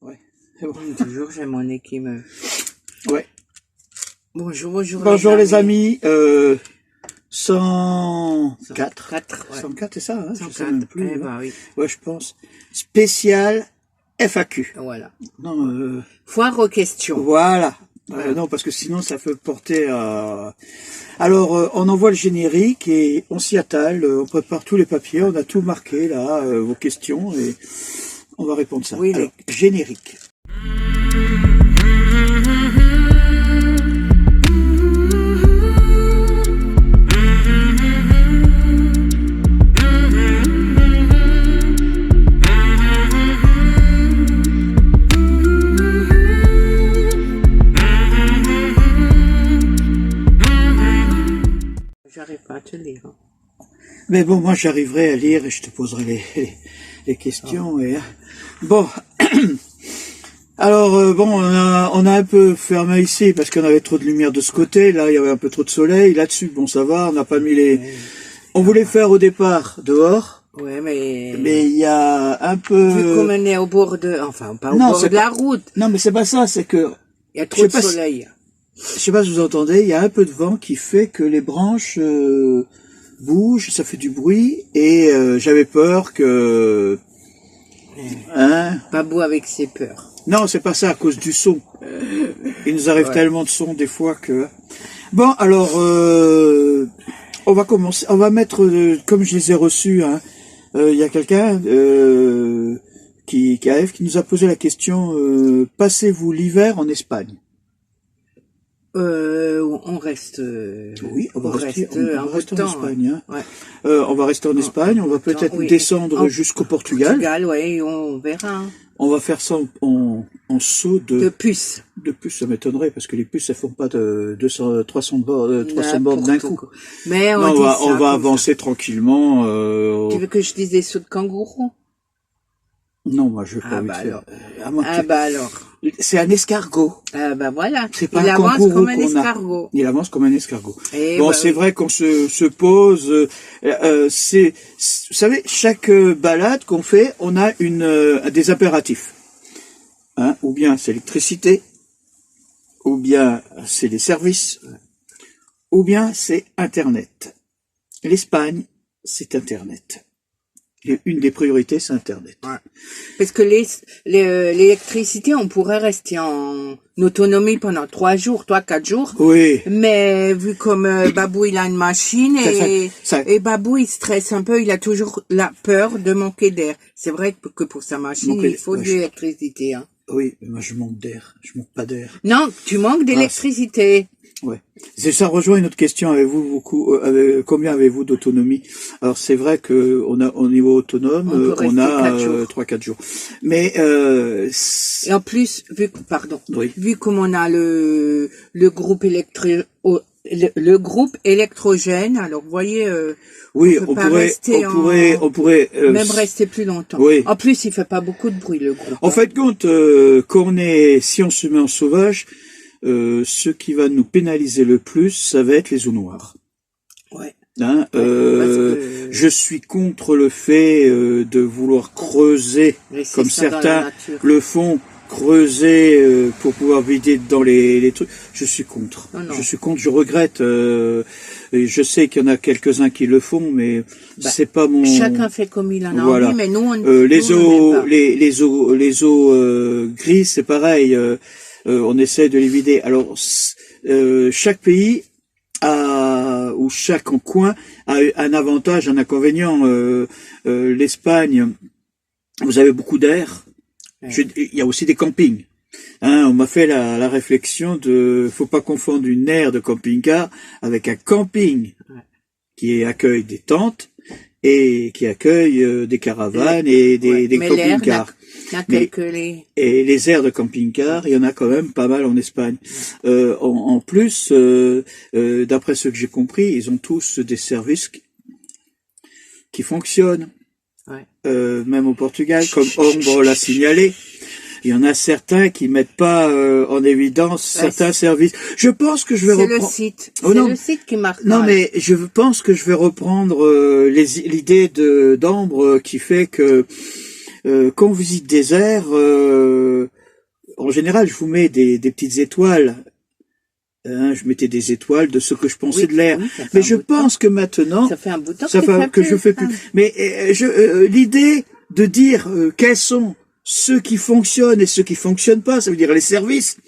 Ouais. C'est bon. Toujours, j'ai mon nez qui me... Ouais. Bonjour, bonjour. Bonjour les amis. 104. 4, ouais. 104, c'est ça, hein? 104. Je sais même plus. Eh ben oui. Ouais, je pense. Spécial FAQ. Voilà. Non, Foire aux questions. voilà. Voilà. Non, parce que sinon ça peut porter à... Alors, on envoie le générique et on s'y attelle, on prépare tous les papiers, on a tout marqué là, vos questions, et on va répondre ça. Oui, alors, générique. J'arrive pas à te lire. Hein. Mais bon, moi j'arriverai à lire et je te poserai les questions. Et... Bon, alors bon, on a un peu fermé ici parce qu'on avait trop de lumière de ce côté. Là, il y avait un peu trop de soleil. Là-dessus, bon, ça va. On n'a pas mis les. On voulait faire au départ dehors. Ouais, mais il y a un peu. vu qu'on est au bord de, enfin pas au Non, bord de la route. Non, mais c'est pas ça. C'est que Il y a trop de soleil. je sais pas si vous entendez. Il y a un peu de vent qui fait que les branches bougent. Ça fait du bruit et j'avais peur que. Hein? Babou avec ses peurs. Non, c'est pas ça, à cause du son. Il nous arrive tellement de sons des fois que... Bon, alors, on va commencer. On va mettre, comme je les ai reçus, hein, y a quelqu'un qui nous a posé la question, passez-vous l'hiver en Espagne? On reste. Oui, on va rester en Espagne. Hein. Ouais. On va rester en Espagne, on va peut-être descendre jusqu'au Portugal. Portugal, ouais, on verra. On va faire ça en saut de puces. De puces, ça m'étonnerait, parce que les puces, elles font pas de 300 bornes d'un coup. Mais non, on va avancer tranquillement. Tu veux que je dise des sauts de kangourou? Non, moi, je veux pas. Alors. C'est un escargot. Bah voilà. C'est pas un kangourou qu'on a. Il avance comme un escargot. Bon, c'est vrai qu'on se pose. Vous savez, chaque balade qu'on fait, on a des impératifs. Hein, ou bien c'est l'électricité, ou bien c'est les services, ou bien c'est Internet. L'Espagne, c'est Internet. Une des priorités, c'est Internet. Ouais. Parce que l'électricité, on pourrait rester en autonomie pendant 3 jours, 4 jours. Oui. Mais vu comme Babou, il a une machine et Babou, il stresse un peu, il a toujours la peur de manquer d'air. C'est vrai que pour sa machine, il faut de l'électricité. Hein. Oui, mais moi je manque d'air, je manque pas d'air. Non, tu manques d'électricité. Ouais. Ça rejoint une autre question. Avez-vous combien avez-vous d'autonomie? Alors c'est vrai que on a au niveau autonome, on a 3-4 jours. Mais et en plus, vu comme on a le groupe électrogène, alors vous voyez, oui, on pourrait même rester plus longtemps. Oui. En plus, il fait pas beaucoup de bruit le groupe. En fait, compte si on se met en sauvage, ce qui va nous pénaliser le plus, ça va être les eaux noires. Ouais. Hein, je suis contre le fait de vouloir creuser, comme certains le font, creuser pour pouvoir vider dans les trucs. Je suis contre. Non. Je suis contre. Je regrette. Et je sais qu'il y en a quelques-uns qui le font, mais c'est pas mon. Chacun fait comme il en a envie, mais nous les eaux grises, c'est pareil. On essaie de les vider. Alors chaque pays ou chaque coin a un avantage, un inconvénient. L'Espagne, vous avez beaucoup d'air. Il y a aussi des campings. Hein, on m'a fait la réflexion faut pas confondre une aire de camping-car avec un camping qui accueille des tentes et qui accueille des caravanes et des camping-cars. Et les aires de camping-car, il y en a quand même pas mal en Espagne. En plus, d'après ce que j'ai compris, ils ont tous des services qui fonctionnent. Même au Portugal, comme Ombre l'a signalé. Il y en a certains qui mettent pas en évidence certains services. Je pense que je vais reprendre. C'est le site qui marque. Non, mais je pense que je vais reprendre l'idée d'Ambre qui fait que quand on visite des aires, en général, je vous mets des petites étoiles. Je mettais des étoiles de ce que je pensais de l'air. Mais je pense que maintenant, ça fait un bout de temps que je fais plus. Mais l'idée de dire quels sont ceux qui fonctionnent et ceux qui fonctionnent pas, ça veut dire les services.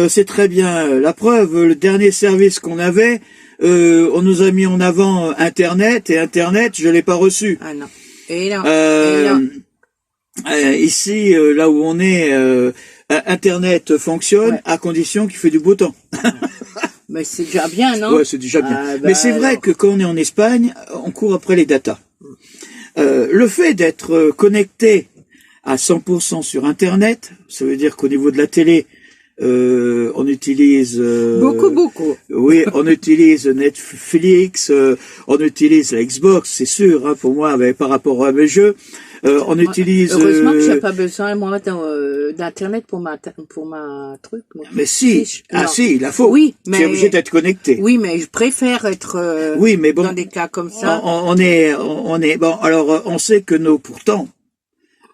C'est très bien. La preuve, le dernier service qu'on avait, on nous a mis en avant Internet, et Internet, je l'ai pas reçu. Ah non. Et là. Ici, là où on est, Internet fonctionne à condition qu'il fait du beau temps. Mais c'est déjà bien, non? Ouais, c'est déjà bien. Mais c'est vrai que quand on est en Espagne, on court après les datas. Le fait d'être connecté à 100% sur Internet, ça veut dire qu'au niveau de la télé, on utilise beaucoup. Oui, on utilise Netflix, on utilise la Xbox, c'est sûr, hein, pour moi, par rapport à mes jeux. On utilise. Heureusement que j'ai pas besoin moi d'internet pour ma truc. Mais si, si, il la faut. Oui, mais tu es obligé d'être connecté. Oui, mais je préfère être. Oui, mais bon, dans des cas comme ça. On est bon. Alors, on sait que pourtant.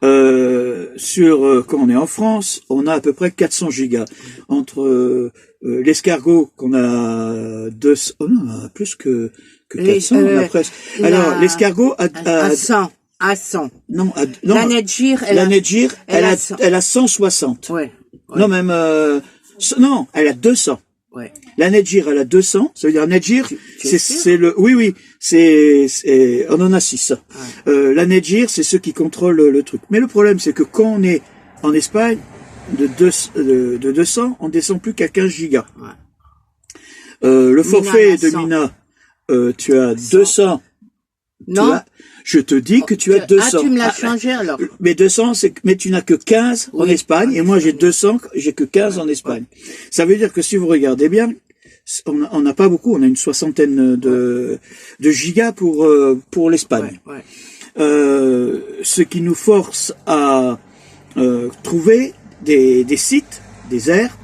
Quand on est en France, on a à peu près 400 gigas. Entre l'escargot qu'on a plus que 400, on a presque. Alors, l'escargot à 100. À 100. Non, la Netgear, elle a 160. Ouais. Non, même, non, elle a 200. Ouais. La Netgear, elle a 200. Ça veut dire, la Netgear, c'est oui, on en a 6. Ouais. La Netgear, c'est ceux qui contrôlent le truc. Mais le problème, c'est que quand on est en Espagne, de 200, on descend plus qu'à 15 gigas. Ouais. Le forfait de Mina, tu as 200. Non. Je te dis que tu as 200. Ah, tu me l'as changé alors. Mais 200, mais tu n'as que 15 en Espagne, et moi j'ai 200, j'ai que 15 en Espagne. Ça veut dire que si vous regardez bien, on n'a pas beaucoup, on a une soixantaine de gigas pour l'Espagne. Ouais. Ce qui nous force à trouver des sites, des aires,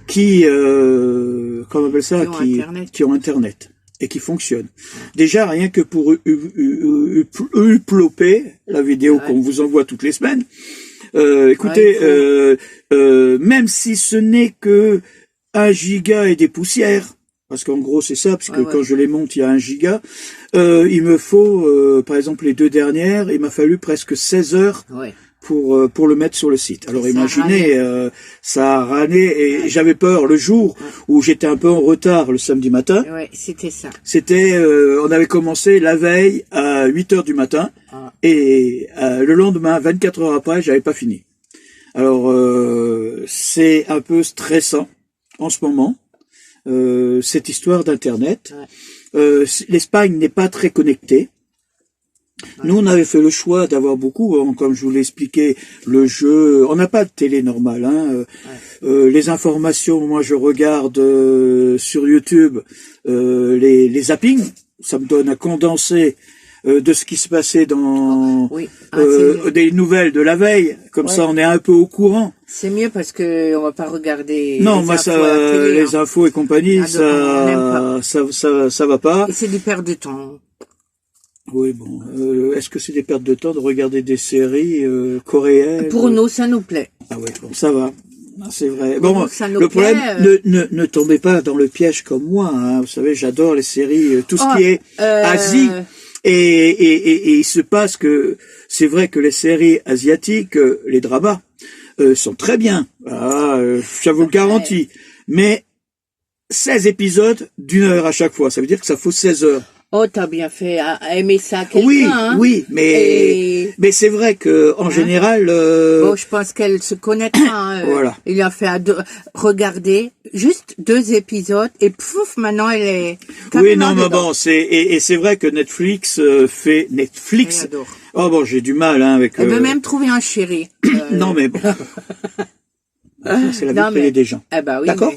qui, comment on appelle ça, qui ont Internet. Et qui fonctionne. Déjà, rien que pour uploader la vidéo qu'on vous envoie toutes les semaines, écoutez, même si ce n'est que 1 giga et des poussières, parce qu'en gros c'est ça, parce que quand je les monte, il y a 1 giga, il me faut, par exemple les 2 dernières, il m'a fallu presque 16 heures pour le mettre sur le site. Alors imaginez, ça a rané, et j'avais peur le jour où j'étais un peu en retard le samedi matin. Ouais, c'était ça. C'était, on avait commencé la veille à 8 heures du matin, et le lendemain, 24 heures après, j'avais pas fini. Alors, c'est un peu stressant en ce moment, cette histoire d'Internet. L'Espagne n'est pas très connectée. Nous, on avait fait le choix d'avoir beaucoup, comme je vous l'ai expliqué, le jeu. On n'a pas de télé normale. Les informations, moi, je regarde sur YouTube les zappings. Ça me donne un condensé de ce qui se passait dans des nouvelles de la veille. Comme ça, on est un peu au courant. C'est mieux parce que on va pas regarder. Non, moi les infos et compagnie, ça va pas. Et c'est des pertes de temps. Oui, bon. Est-ce que c'est des pertes de temps de regarder des séries coréennes? Pour nous, ça nous plaît. Ah oui, bon, ça va. C'est vrai. Bon, bon, le problème, ne tombez pas dans le piège comme moi. Hein. Vous savez, j'adore les séries, tout ce qui est Asie. Et il se passe que c'est vrai que les séries asiatiques, les dramas, sont très bien. Ah, je vous le garantis. Mais 16 épisodes d'1 heure à chaque fois. Ça veut dire que ça faut 16 heures. Oh, t'as bien fait à aimer ça quelqu'un. Oui, mais c'est vrai que en général. Bon, je pense qu'elle se connaîtra. Voilà. Il a fait regarder juste 2 épisodes et pouf, maintenant elle est. Oui, non, mais bon, c'est vrai que Netflix fait Netflix. J'adore. Oh bon, j'ai du mal avec. Elle veut même trouver un chéri. Non mais bon. C'est la vie privée des gens. Eh ben oui. D'accord.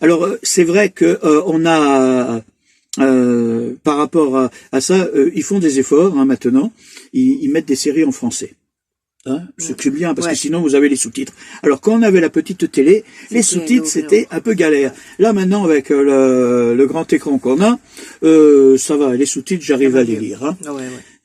Alors c'est vrai que on a. Par rapport à ça, ils font des efforts maintenant. Ils mettent des séries en français. Hein, ce que c'est bien, parce que sinon vous avez les sous-titres. Alors quand on avait la petite télé, les sous-titres c'était un peu galère. Là maintenant avec le grand écran qu'on a, ça va. Les sous-titres, j'arrive à les lire. Hein.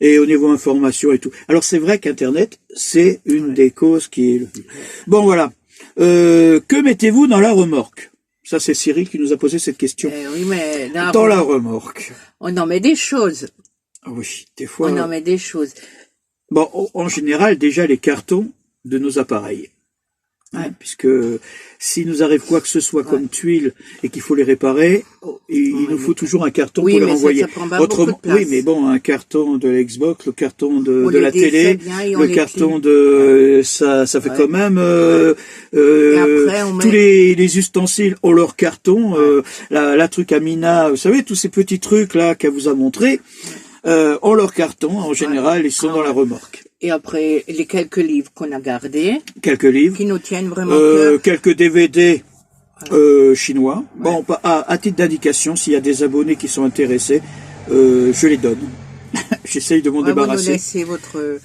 et au niveau information et tout. Alors c'est vrai qu'Internet, c'est une des causes qui est le plus. Bon voilà. Que mettez-vous dans la remorque? Ça c'est Cyril qui nous a posé cette question. Oui, mais dans la remorque. On en met des choses. Oui, des fois. On en met des choses. Bon, en général, déjà les cartons de nos appareils. Hein, puisque s'il nous arrive quoi que ce soit comme tuiles et qu'il faut les réparer, il nous faut toujours un carton pour les renvoyer. Ça prend pas beaucoup de place. Oui, mais bon, un carton de l'Xbox, le carton de la télé, le carton de ça fait quand même tous les ustensiles ont leur carton, la truc Amina, vous savez, tous ces petits trucs là qu'elle vous a montré, ont leur carton. En général, ils sont dans la remorque. Et après, les quelques livres qu'on a gardés. Quelques livres. Qui nous tiennent vraiment quelques DVD chinois. Ouais. Bon, à titre d'indication, s'il y a des abonnés qui sont intéressés, je les donne. J'essaye de m'en débarrasser. Vous nous laissez votre...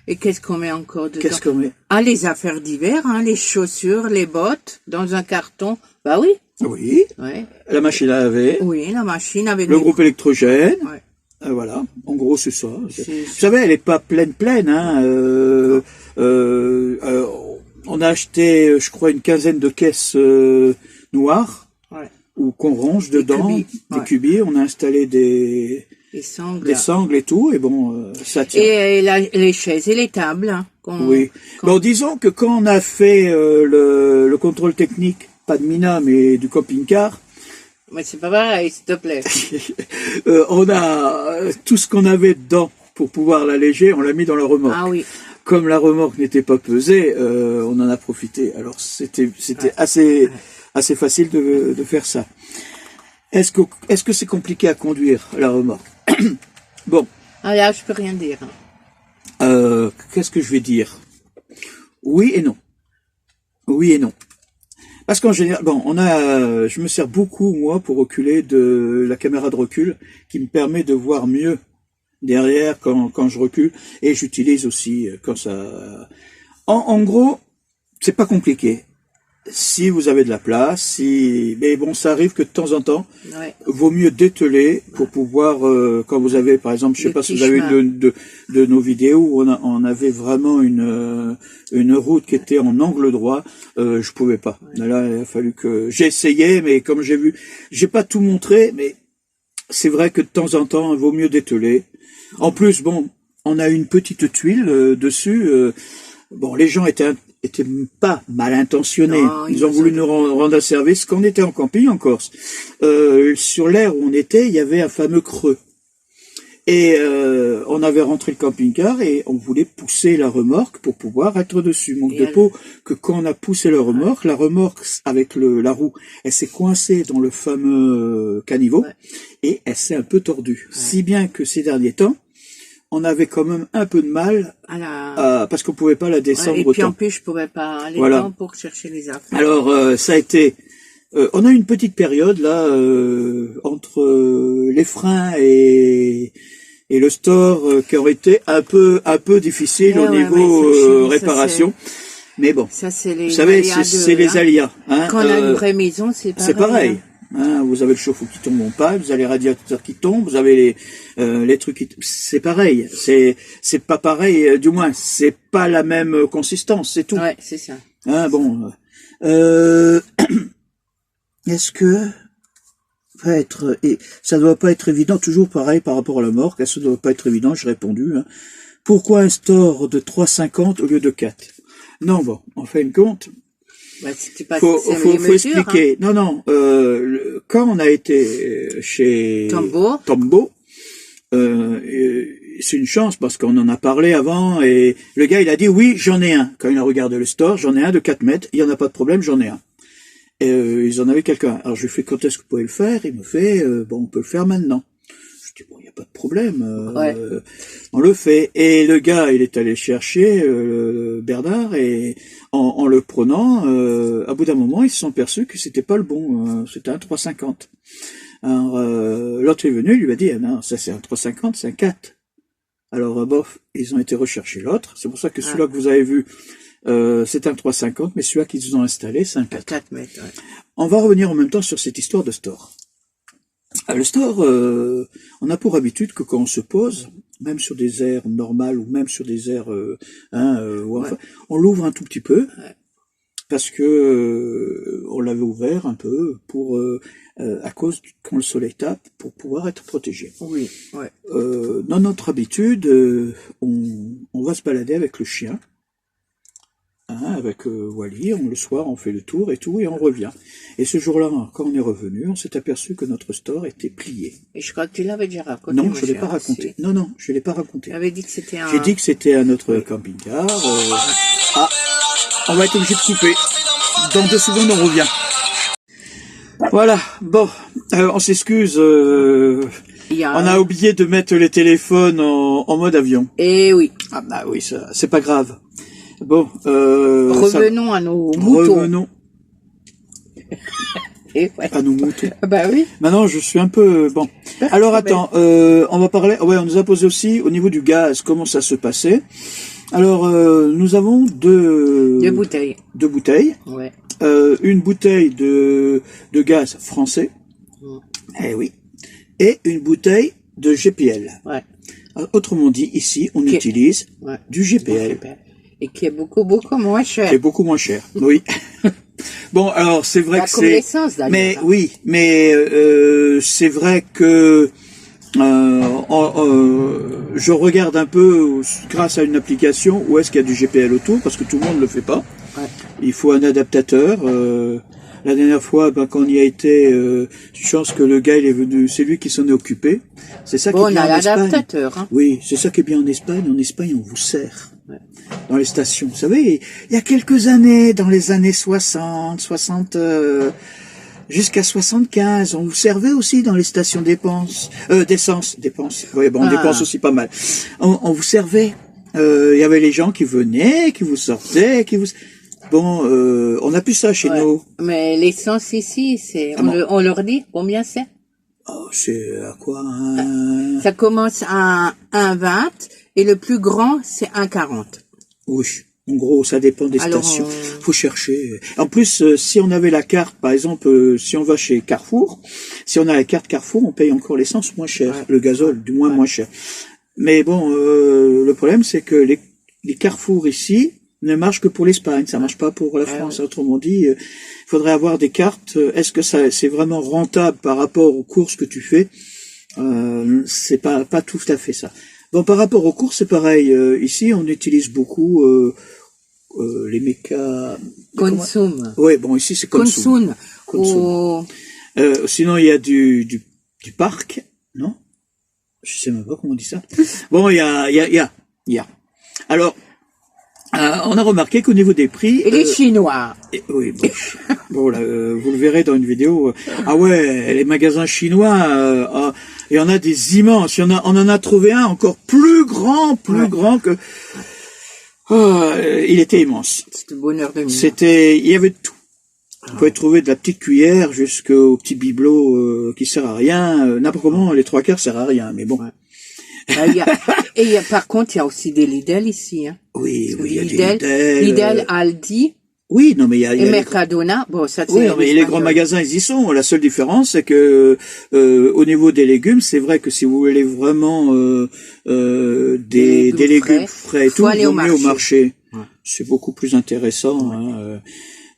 Et qu'est-ce qu'on met encore dedans? Qu'est-ce qu'on met? Ah, les affaires d'hiver, hein, les chaussures, les bottes, dans un carton. Bah oui. Oui. Ouais. La machine à laver. Oui, la machine avec le groupe électrogène. Ouais. Voilà, en gros c'est ça. Vous savez, elle est pas pleine. Hein. On a acheté, je crois, une quinzaine de caisses noires ou qu'on range dedans, des cubiers. On a installé des sangles et tout, et bon, ça tient. Et les chaises et les tables. Hein, oui. Bon, disons que quand on a fait le contrôle technique, pas de Mina, mais du camping-car. Mais c'est pas pareil, s'il te plaît. On a tout ce qu'on avait dedans pour pouvoir l'alléger, on l'a mis dans la remorque. Ah oui. Comme la remorque n'était pas pesée, on en a profité. Alors c'était assez facile de faire ça. Est-ce que c'est compliqué à conduire la remorque? Bon. Ah là, je peux rien dire. Qu'est-ce que je vais dire? Oui et non. Oui et non. Parce qu'en général, bon, je me sers beaucoup, moi, pour reculer de la caméra de recul, qui me permet de voir mieux derrière quand je recule, et j'utilise aussi quand ça... En gros, c'est pas compliqué. Si vous avez de la place, mais bon, ça arrive que de temps en temps, vaut mieux dételer pour pouvoir, quand vous avez, par exemple, je sais pas si vous avez une de nos vidéos où on avait vraiment une route qui était en angle droit, je pouvais pas. Là, il a fallu que j'ai essayé, mais comme j'ai pas tout montré, mais c'est vrai que de temps en temps, il vaut mieux dételer. En plus, bon, on a une petite tuile dessus. Bon, les gens étaient pas mal intentionnés. Non, ils ont voulu nous rendre un service. Quand on était en camping en Corse, sur l'aire où on était, il y avait un fameux creux. Et on avait rentré le camping-car et on voulait pousser la remorque pour pouvoir être dessus. Manque de peau que quand on a poussé la remorque avec la roue, elle s'est coincée dans le fameux caniveau et elle s'est un peu tordue. Si bien que ces derniers temps, on avait quand même un peu de mal parce qu'on pouvait pas la descendre autant. Et puis en plus, je pouvais pas aller dedans pour chercher les affaires. Alors ça a été... on a une petite période là entre les freins et le store qui aurait été un peu difficile au niveau réparation. Mais bon, ça, c'est les vous savez, c'est les aléas. Hein, quand on a une vraie maison, c'est pareil. C'est pareil. Hein, vous avez le chauffe-eau qui tombe en panne, vous avez les radiateurs qui tombent, vous avez les trucs qui... C'est pareil. C'est pas pareil, du moins, c'est pas la même consistance, c'est tout. Ouais, c'est ça. Hein, bon... Est-ce que ça doit pas être évident, toujours pareil par rapport à la remorque, ça doit pas être évident, j'ai répondu. Hein. Pourquoi un store de 3,50 au lieu de 4? Non, bon, en fin de compte, faut expliquer. Hein. Non, quand on a été chez Tombo, c'est une chance parce qu'on en a parlé avant et le gars il a dit oui, j'en ai un. Quand il a regardé le store, j'en ai un de 4 mètres, il y en a pas de problème, j'en ai un. Et ils en avaient quelqu'un. Alors je lui fais quand est-ce que vous pouvez le faire? Il me fait bon, on peut le faire maintenant. Je dis bon, il y a pas de problème, on le fait. Et le gars, il est allé chercher Bernard et en le prenant, à bout d'un moment, ils se sont perçus que c'était pas le bon. C'était un 3,50. Alors l'autre est venu, il lui a dit ah non, ça c'est un 3,50, c'est un 4. Alors bof, ils ont été rechercher l'autre. C'est pour ça que celui-là que vous avez vu. C'est un 3,50, mais celui-là qu'ils ont installé, c'est un 4. 4 mètres, ouais. On va revenir en même temps sur cette histoire de store. Le store, on a pour habitude que quand on se pose, même sur des aires normales ou même sur des aires, enfin, on l'ouvre un tout petit peu. Ouais. Parce que on l'avait ouvert un peu pour à cause quand le soleil tape pour pouvoir être protégé. Oui, ouais. Dans notre habitude, on va se balader avec le chien, avec Wally. Le soir, on fait le tour et tout, et on revient. Et ce jour-là, quand on est revenu, on s'est aperçu que notre store était plié. Et je crois que tu l'avais déjà raconté. Non, je l'ai pas raconté. Non, je l'ai pas raconté. Tu avais dit que c'était un. J'ai dit que c'était à notre camping-car. On va être obligé de couper. Dans 2 secondes, on revient. Voilà. Bon, on s'excuse. On a oublié de mettre les téléphones en mode avion. Eh oui. Ah bah oui, ça, c'est pas grave. Bon. Revenons à nos moutons. Revenons. Et ouais. À nos moutons. Bah oui. Maintenant, je suis un peu bon. Alors attends, on va parler. Ouais, on nous a posé aussi au niveau du gaz, comment ça se passait. Alors, nous avons deux bouteilles. 2 bouteilles. Ouais. Une bouteille de gaz français. Eh oui. Et une bouteille de GPL. Ouais. Autrement dit, ici, on utilise du GPL. Et qui est beaucoup moins cher. Qui est beaucoup moins cher, oui. Bon, alors, c'est vrai que c'est... l'essence, d'ailleurs. Mais oui, mais c'est vrai que... je regarde un peu grâce à une application où est-ce qu'il y a du GPL autour, parce que tout le monde ne le fait pas. Ouais. Il faut un adaptateur. La dernière fois, quand on y a été, chance que le gars il est venu, c'est lui qui s'en est occupé. C'est ça qui est bien en Espagne. On a l'adaptateur. Hein. Oui, c'est ça qui est bien en Espagne. En Espagne, on vous sert dans les stations. Vous savez, il y a quelques années, dans les années 60, jusqu'à 75, on vous servait aussi dans les stations d'essence. Oui, bon, on dépense aussi pas mal. On vous servait. Il y avait les gens qui venaient, qui vous sortaient, Bon, on a plus ça chez nous. Mais l'essence ici, on leur dit combien c'est? Oh, c'est à quoi Ça commence à 1,20 et le plus grand, c'est 1,40. Oui. En gros, ça dépend des stations. Faut chercher. En plus, si on avait la carte, par exemple, si on va chez Carrefour, si on a la carte Carrefour, on paye encore l'essence moins cher, le gazole, du moins moins cher. Mais bon, le problème, c'est que les Carrefour ici ne marchent que pour l'Espagne, ça marche pas pour la France. Autrement dit, il faudrait avoir des cartes. Est-ce que c'est vraiment rentable par rapport aux courses que tu fais? C'est pas tout à fait ça. Bon, par rapport aux courses, c'est pareil. Ici, on utilise beaucoup les mécas... Consum. Oui, bon, ici, c'est Consum. Sinon, il y a du parc, non? Je sais même pas comment on dit ça. Bon, il y a. Alors, on a remarqué qu'au niveau des prix... Et les Chinois. Oui, bon là, vous le verrez dans une vidéo. Ah ouais, les magasins chinois, il y en a des immenses. On en a trouvé un encore plus grand que... il était immense. C'était le bonheur de mine. Il y avait de tout. Vous pouvez trouver de la petite cuillère jusqu'au petit bibelot qui sert à rien. N'importe comment, les 3/4 servent à rien, mais bon. Par contre, il y a aussi des Lidl ici. Hein. Oui, il y a des Lidl, Aldi. Oui, non, mais il y a Mercadona. Bon, ça. Oui, non, mais les grands magasins, ils y sont. La seule différence, c'est que au niveau des légumes, c'est vrai que si vous voulez vraiment des légumes frais, tout, vous venez au marché. Ouais. C'est beaucoup plus intéressant. Ouais.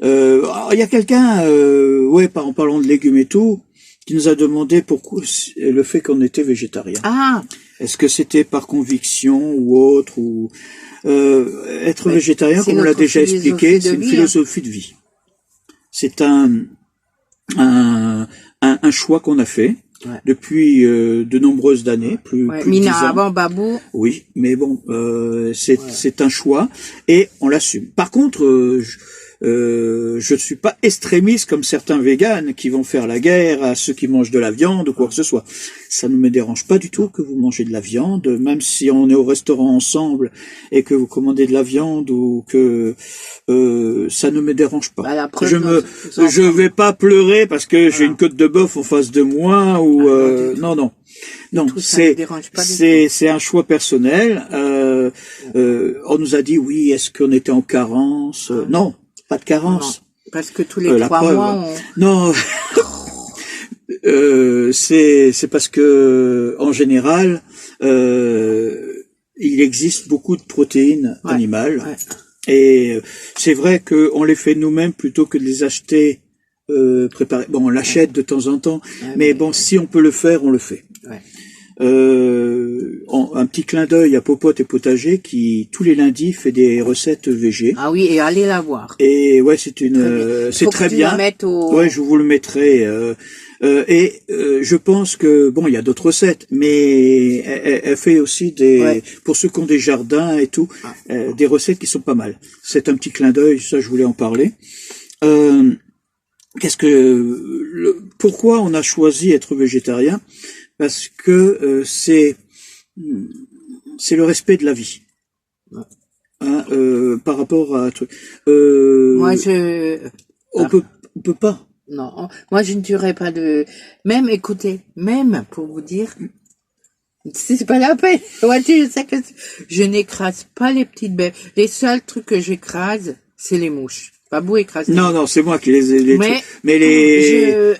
Il y a quelqu'un, en parlant de légumes et tout, qui nous a demandé pourquoi le fait qu'on était végétarien. Ah. Est-ce que c'était par conviction ou autre ou être végétarien, comme on l'a déjà expliqué, c'est une philosophie de vie. C'est un choix qu'on a fait depuis de nombreuses années, plus de 10 ans. Avant Babou. Oui, mais bon, c'est un choix et on l'assume. Par contre, je ne suis pas extrémiste comme certains véganes qui vont faire la guerre à ceux qui mangent de la viande ou quoi que ce soit. Ça ne me dérange pas du tout que vous mangez de la viande, même si on est au restaurant ensemble et que vous commandez de la viande ou que ça ne me dérange pas. Je vais pas pleurer parce que j'ai une côte de bœuf en face de moi ou non. Non, c'est un choix personnel. On nous a dit oui, est-ce qu'on était en carence? Non. Pas de carence. Non, parce que tous les 3 mois, Non. C'est parce que, en général, il existe beaucoup de protéines animales. Ouais. Et c'est vrai qu'on les fait nous-mêmes plutôt que de les acheter préparés. Bon, on l'achète de temps en temps, mais bon, si on peut le faire, on le fait. Ouais. Un petit clin d'œil à Popote et Potager qui tous les lundis fait des recettes végé. Ah oui, et allez la voir. Et ouais, c'est très bien. Ouais, je vous le mettrai. Je pense que bon, il y a d'autres recettes, mais elle fait aussi pour ceux qui ont des jardins et tout, des recettes qui sont pas mal. C'est un petit clin d'œil, ça je voulais en parler. Pourquoi on a choisi être végétarien? Parce que c'est le respect de la vie. Hein, par rapport à un truc. Moi, on peut pas. Non, moi je ne tuerais pas même, écoutez, même pour vous dire, c'est pas la peine. Vois-tu, je sais que je n'écrase pas les petites bêtes. Les seuls trucs que j'écrase, c'est les mouches. Babou écrase. Non, c'est moi qui les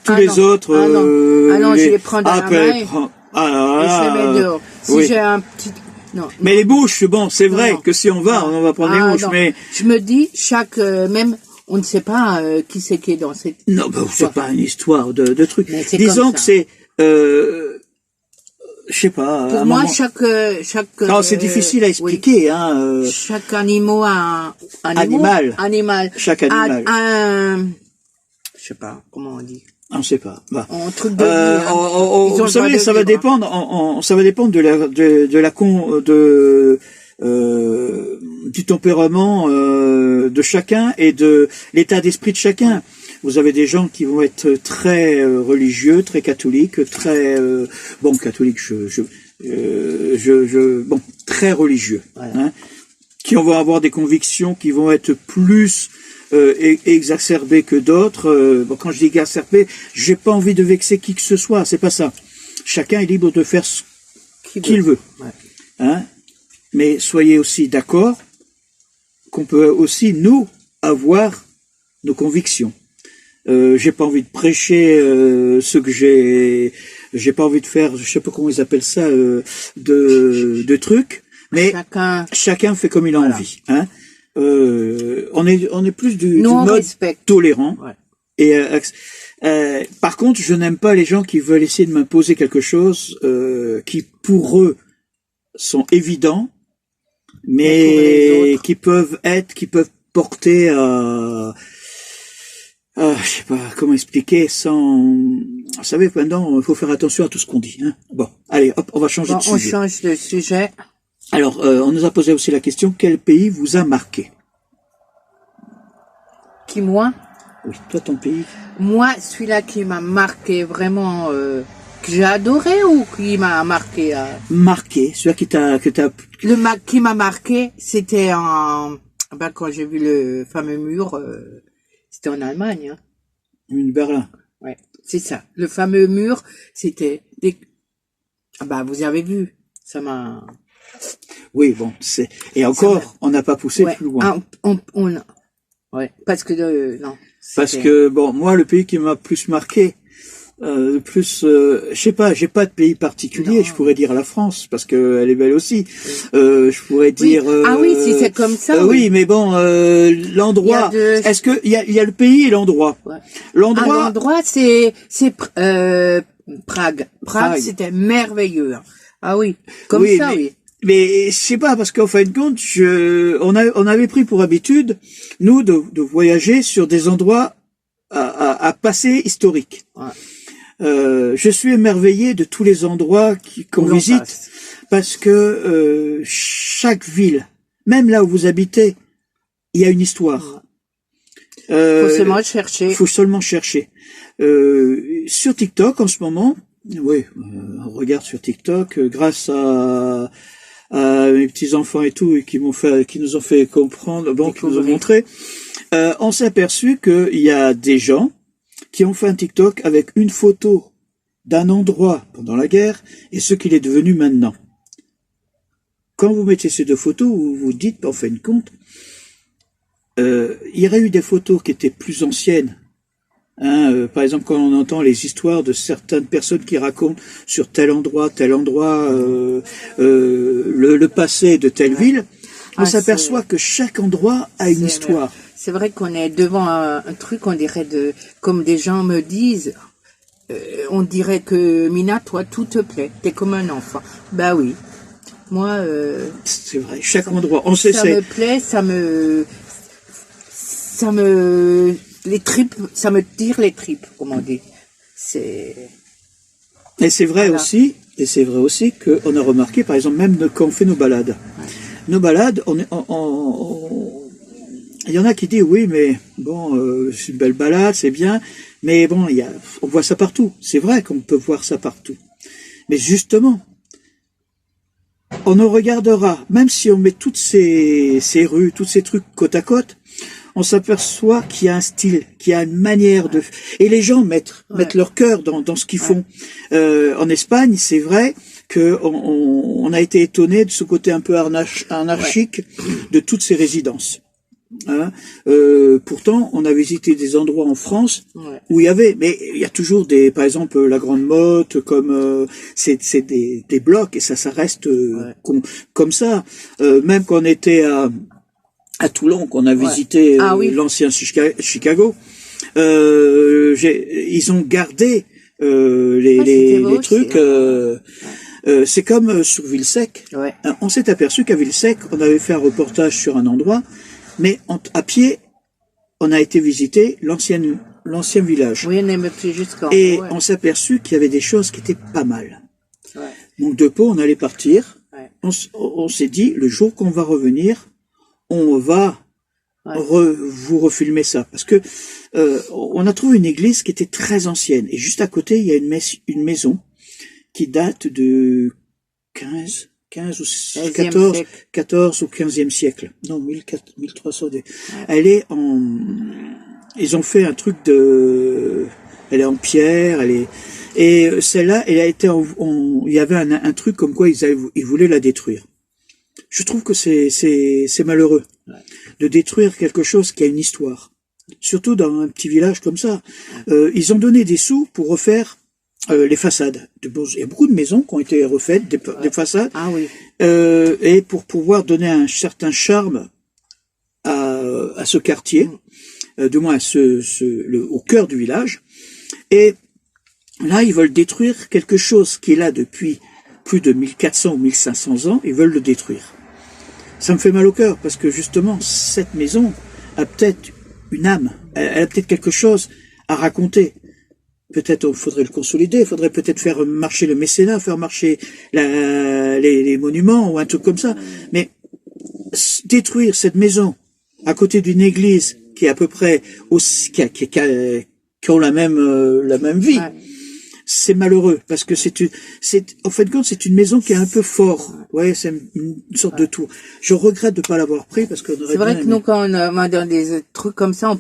tous les autres. Je les prends dans la main et je les mets dehors. Si j'ai un petit. Non. Mais les mouches, bon, c'est vrai que si on va prendre les mouches, mais. Je me dis, même. On ne sait pas qui c'est qui est dans cette histoire. Non, c'est pas une histoire de trucs. Disons que c'est, je sais pas. Pour moi, chaque. Non, c'est difficile à expliquer, hein. Chaque animal. Chaque animal. Je sais pas comment on dit. On sait pas. Bah. Un truc de vie. Vous savez, ça va dépendre. Ça va dépendre du tempérament de chacun et de l'état d'esprit de chacun. Vous avez des gens qui vont être très religieux, très catholiques, très catholiques, très religieux, hein, qui vont avoir des convictions qui vont être plus exacerbées que d'autres. Quand je dis exacerbées, j'ai pas envie de vexer qui que ce soit, c'est pas ça. Chacun est libre de faire ce qu'il veut. Ouais. Hein? Mais soyez aussi d'accord qu'on peut aussi, nous, avoir nos convictions. J'ai pas envie de prêcher ce que j'ai pas envie de faire, je sais pas comment ils appellent ça, de trucs, mais chacun fait comme il a envie. Hein. On est plus du mode tolérant. Ouais. Et par contre, je n'aime pas les gens qui veulent essayer de m'imposer quelque chose qui pour eux sont évidents, mais qui peuvent porter à je sais pas comment expliquer sans. Vous savez, maintenant, il faut faire attention à tout ce qu'on dit. Hein. Bon, allez, hop, on va changer de sujet. On change de sujet. Alors, on nous a posé aussi la question, quel pays vous a marqué? Qui, moi? Oui, toi, ton pays. Moi, celui-là qui m'a marqué vraiment, que j'ai adoré ou qui m'a marqué? Marqué, celui-là qui m'a marqué, c'était quand j'ai vu le fameux mur. C'était en Allemagne, hein. Berlin. Ouais, c'est ça. Le fameux mur, c'était vous avez vu. Ça m'a. Oui, bon, et encore, on n'a pas poussé plus loin. Ouais, parce que non. Parce que bon, moi, le pays qui m'a plus marqué, je sais pas, j'ai pas de pays particulier. Non. Je pourrais dire la France parce que elle est belle aussi. Je pourrais dire. Si c'est comme ça. Oui, mais bon, l'endroit. Est-ce que il y a le pays et l'endroit. Ouais. L'endroit, c'est Prague. Prague, c'était merveilleux. Ah oui, comme ça, oui. Mais je sais pas, parce qu'en fin de compte, on avait pris pour habitude, nous, de voyager sur des endroits à passé historique. Ouais. Je suis émerveillé de tous les endroits qu'on visite, parce que chaque ville, même là où vous habitez, il y a une histoire. Faut seulement chercher. Sur TikTok, en ce moment, on regarde sur TikTok, grâce à mes petits enfants et tout, et qui nous ont fait comprendre, qui nous ont montré, on s'est aperçu qu'il y a des gens qui ont fait un TikTok avec une photo d'un endroit pendant la guerre et ce qu'il est devenu maintenant. Quand vous mettez ces deux photos, vous vous dites, en fin de compte, il y aurait eu des photos qui étaient plus anciennes Hein, par exemple, quand on entend les histoires de certaines personnes qui racontent sur tel endroit, le passé de telle ville, on s'aperçoit que chaque endroit a une histoire. C'est vrai qu'on est devant un truc, on dirait comme des gens me disent, on dirait que Mina, toi, tout te plaît, t'es comme un enfant. Bah oui, moi. C'est vrai, chaque endroit, on sait. Ça me plaît, les tripes, ça me tire les tripes, comme on dit. Et c'est vrai aussi qu'on a remarqué, par exemple, même quand on fait nos balades. Nos balades, il y en a qui disent oui, mais bon, c'est une belle balade, c'est bien, mais bon, on voit ça partout. C'est vrai qu'on peut voir ça partout. Mais justement, on en regardera, même si on met toutes ces rues, tous ces trucs côte à côte, on s'aperçoit qu'il y a un style, qu'il y a une manière de... Et les gens mettent leur cœur dans ce qu'ils font. En Espagne, c'est vrai qu'on a été étonné de ce côté un peu anarchique de toutes ces résidences. Hein, pourtant, on a visité des endroits en France où il y avait, mais il y a toujours par exemple, la Grande Motte, comme c'est des blocs et ça reste comme ça. Même quand on était à Toulon, qu'on a visité l'ancien Chicago, ils ont gardé les trucs. C'est comme sur Villesèque. On s'est aperçu qu'à Villesèque, on avait fait un reportage sur un endroit. Mais à pied, on a été visiter l'ancien village. Oui, on est même plus jusqu'en. Et on s'est aperçu qu'il y avait des choses qui étaient pas mal. Donc de Pau, on allait partir. On s'est dit, le jour qu'on va revenir, on va vous refilmer ça. Parce que on a trouvé une église qui était très ancienne. Et juste à côté, il y a une maison qui date de 15 ou 14 ou 15e siècle. Non, 1300. Elle est ils ont fait un truc elle est en pierre, et celle-là, elle a été il y avait un truc comme quoi ils voulaient la détruire. Je trouve que c'est malheureux de détruire quelque chose qui a une histoire. Surtout dans un petit village comme ça. Ils ont donné des sous pour refaire les façades. Il y a beaucoup de maisons qui ont été refaites, des façades, et pour pouvoir donner un certain charme à ce quartier, du moins au cœur du village. Et là, ils veulent détruire quelque chose qui est là depuis plus de 1400 ou 1500 ans, ils veulent le détruire. Ça me fait mal au cœur, parce que justement, cette maison a peut-être une âme, elle a peut-être quelque chose à raconter. Peut-être faudrait le consolider, il faudrait peut-être faire marcher le mécénat, faire marcher les monuments ou un truc comme ça. Mais détruire cette maison à côté d'une église qui est à peu près aussi, qui ont la même vie, c'est malheureux parce que en fait de compte, c'est une maison qui est un peu fort. Ouais, c'est une sorte de tour. Je regrette de pas l'avoir pris parce que c'est vrai que nous, quand on va dans des trucs comme ça,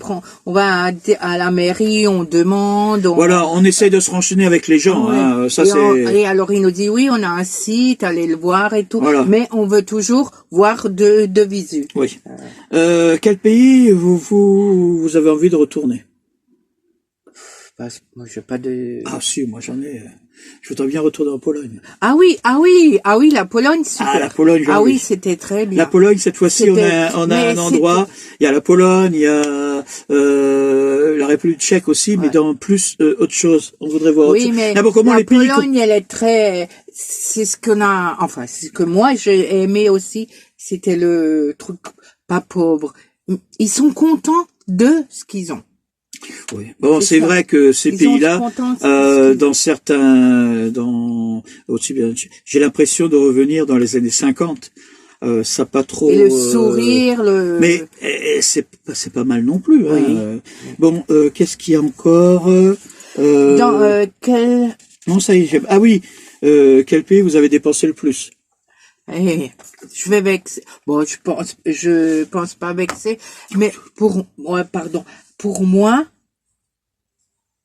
on va à la mairie, on demande. Voilà, on essaye de se renseigner avec les gens. Hein, ça et alors il nous dit oui, on a un site, allez le voir et tout. Voilà. Mais on veut toujours voir de visu. Oui. Quel pays vous avez envie de retourner? Moi, j'ai pas de... Ah si, moi j'en ai. Je voudrais bien retourner en Pologne. Ah oui, la Pologne, super. Ah, la Pologne, oui, c'était très bien. La Pologne, cette fois-ci, on a un endroit. Il y a la Pologne, il y a la République tchèque aussi, mais dans plus autre chose. On voudrait voir. Oui, mais la Pologne, elle est très. C'est ce que moi j'ai aimé aussi. C'était le truc pas pauvre. Ils sont contents de ce qu'ils ont. Oui. Bon, c'est vrai que ces pays-là, j'ai l'impression de revenir dans les années 50. Ça pas trop. Et le sourire, Mais c'est pas mal non plus. Hein. Bon, qu'est-ce qu'il y a encore quel... Non, ça y est. Ah oui, quel pays vous avez dépensé le plus? Je vais vexer. Bon, je pense pas vexer, mais pour moi,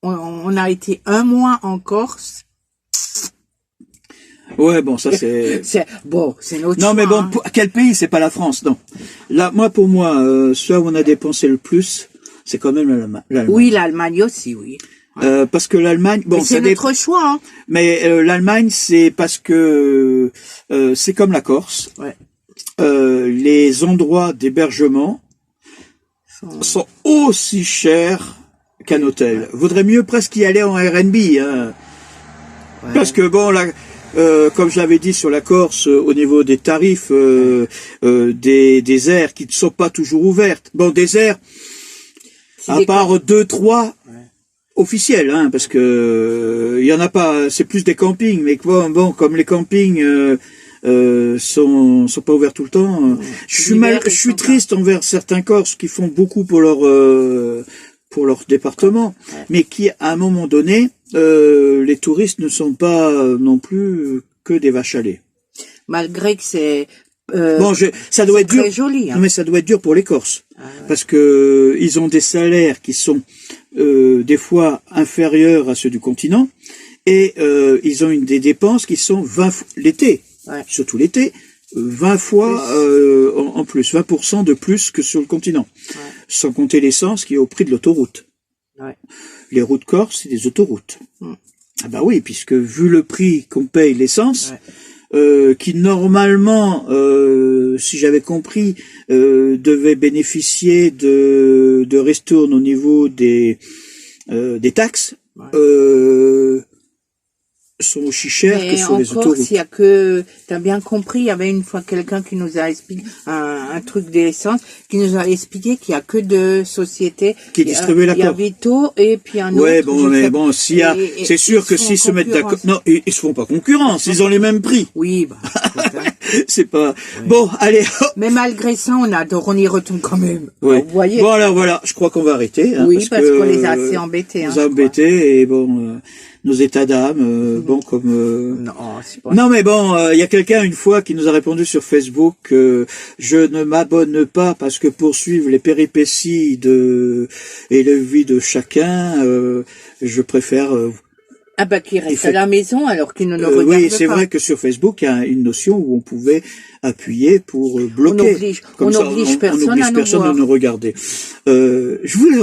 on a été 1 mois en Corse. Ouais, bon, ça c'est... c'est notre Non, choix, mais bon, hein. quel pays? C'est pas la France, non. Là, pour moi, celui où on a dépensé le plus, c'est quand même l'Allemagne. Oui, l'Allemagne aussi, oui. Parce que l'Allemagne, bon, c'est notre choix, hein. Mais l'Allemagne, c'est parce que c'est comme la Corse. Ouais. Les endroits d'hébergement sont aussi chers qu'un hôtel. Vaudrait mieux presque y aller en Airbnb, hein. Ouais. Parce que bon, là, comme je l'avais dit sur la Corse, au niveau des tarifs, des aires qui ne sont pas toujours ouvertes. Bon, des aires, à part 2-3 officiels, hein, parce que il y en a pas, c'est plus des campings, mais bon, comme les campings sont pas ouverts tout le temps. Je suis triste envers certains Corses qui font beaucoup pour leur département, mais qui à un moment donné, les touristes ne sont pas non plus que des vaches à lait. Malgré que c'est bon, ça doit être dur. Très joli, hein. Non, mais ça doit être dur pour les Corses, parce que ils ont des salaires qui sont des fois inférieurs à ceux du continent, et ils ont des dépenses qui sont l'été, surtout l'été, 20 fois en plus, 20% de plus que sur le continent, sans compter l'essence qui est au prix de l'autoroute. Les routes corses, c'est des autoroutes. Ah bah oui, puisque vu le prix qu'on paye l'essence, qui normalement, si j'avais compris, devait bénéficier de ristournes au niveau des taxes, sont aussi chers que sur les autoroutes. S'il y a que, t'as bien compris, il y avait une fois quelqu'un qui nous a expliqué un truc d'essence, qui nous a expliqué qu'il y a que deux sociétés qui distribuent la Il y a Vito et puis un autre. Ouais, bon, mais bon, s'il y a, c'est sûr que s'ils se mettent d'accord, non, ils se font pas concurrence, ils ont les mêmes prix. Oui, bah, c'est pas, bon, allez. Mais malgré ça, on y retourne quand même. Ouais. Vous voyez. Bon, alors voilà, je crois qu'on va arrêter. Hein, oui, parce qu'on les a assez embêtés. On les a embêtés et bon, nos états d'âme, bon, comme... Non, c'est pas... Non, mais bon, il y a quelqu'un une fois qui nous a répondu sur Facebook que je ne m'abonne pas parce que pour suivre les péripéties et la vie de chacun, je préfère... Ah bah qu'il reste à la maison alors qu'il ne nous regarde pas. Oui, c'est vrai que sur Facebook, il y a une notion où on pouvait appuyer pour bloquer. On n'oblige personne de nous regarder. Je voulais...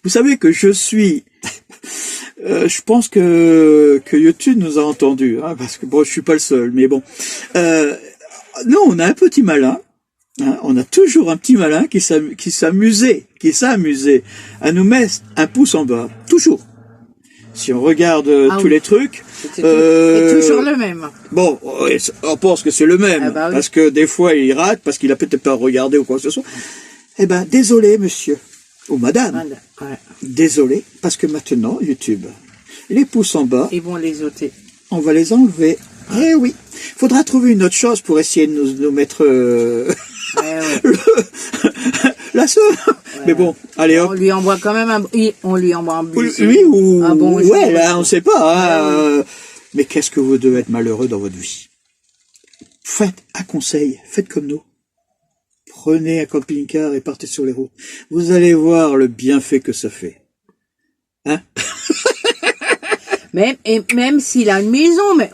Vous savez que je suis... je pense que YouTube nous a entendus, hein, parce que bon, je suis pas le seul, mais bon. Non, on a un petit malin. Hein, on a toujours un petit malin qui s'amusait à nous mettre un pouce en bas, toujours. Si on regarde tous les trucs, c'est toujours le même. Bon, on pense que c'est le même, bah oui. parce que des fois il rate, parce qu'il a peut-être pas regardé ou quoi que ce soit. Eh ben, désolé, monsieur. Ou madame, désolé, parce que maintenant, YouTube, les pouces en bas, ils vont les ôter. On va les enlever. Eh oui, faudra trouver une autre chose pour essayer de nous mettre la seule. Mais bon, allez hop. On lui envoie quand même un baiser. Oui, ou un bon jour. Ouais, là, on sait pas. Hein. Mais qu'est-ce que vous devez être malheureux dans votre vie. Faites un conseil, faites comme nous. Prenez un camping-car et partez sur les routes. Vous allez voir le bienfait que ça fait. Hein? Même s'il a une maison, mais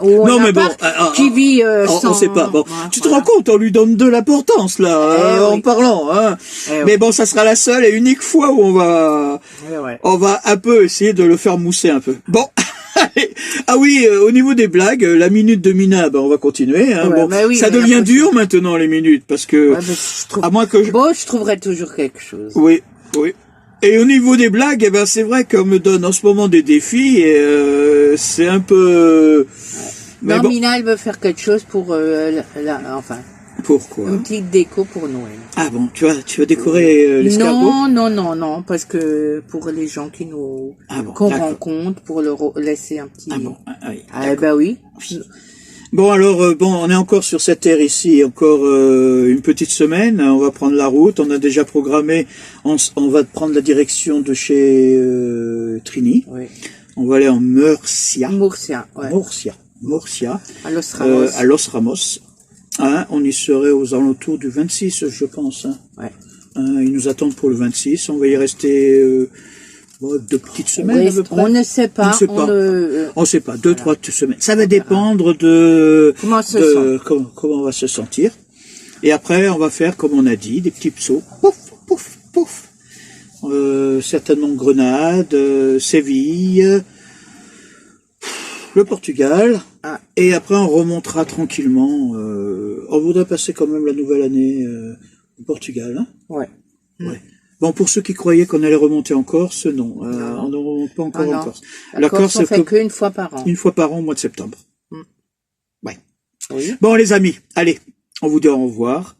qui vit sans... On sait pas. Bon, tu te rends compte, on lui donne de l'importance là, en parlant. Hein. Mais bon, ça sera la seule et unique fois où on va un peu essayer de le faire mousser un peu. Bon. Ah oui, au niveau des blagues, la minute de Mina, on va continuer. Hein. Ça devient dur maintenant les minutes parce que à moins que je trouverai toujours quelque chose. Oui. Et au niveau des blagues, c'est vrai qu'on me donne en ce moment des défis et c'est un peu... Non, Mina, elle veut faire quelque chose pour Pourquoi? Une petite déco pour Noël. Ah bon, tu vas décorer l'escargot? Non, parce que pour les gens qu'on rencontre, pour leur laisser un petit... Ah bon, oui. Ah bah oui. Bon alors, on est encore sur cette terre ici, encore une petite semaine, on va prendre la route, on a déjà programmé, on va prendre la direction de chez Trini, on va aller en Murcia. À Los Ramos. Hein, on y serait aux alentours du 26, je pense. Hein. Ils nous attendent pour le 26, on va y rester 2 petites semaines à peu près. On ne sait pas. On ne sait pas, 2-3 semaines. Ça va dépendre de comment on va se sentir. Et après, on va faire, comme on a dit, des petits sauts. Pouf, pouf, pouf. certainement Grenade, Séville, le Portugal. Ah. Et après, on remontera tranquillement. On voudrait passer quand même la nouvelle année au Portugal. Hein. Ouais. Ouais. Bon, pour ceux qui croyaient qu'on allait remonter en Corse, non. On ne remonte pas encore en Corse. La Corse, on fait qu'une fois par an. Une fois par an, au mois de septembre. Ouais. Oui. Bon, les amis, allez, on vous dit au revoir.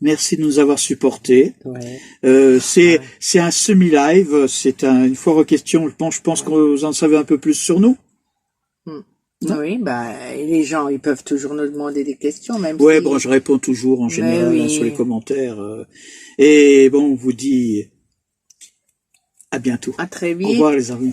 Merci de nous avoir supportés. Ouais. C'est un semi-live, c'est une foire aux questions. Je pense que vous en savez un peu plus sur nous. Oui, bah, les gens, ils peuvent toujours nous demander des questions, même ouais, si... bon, je réponds toujours en général oui. sur les commentaires. Et bon, on vous dit à bientôt. À très vite. Au revoir les amis.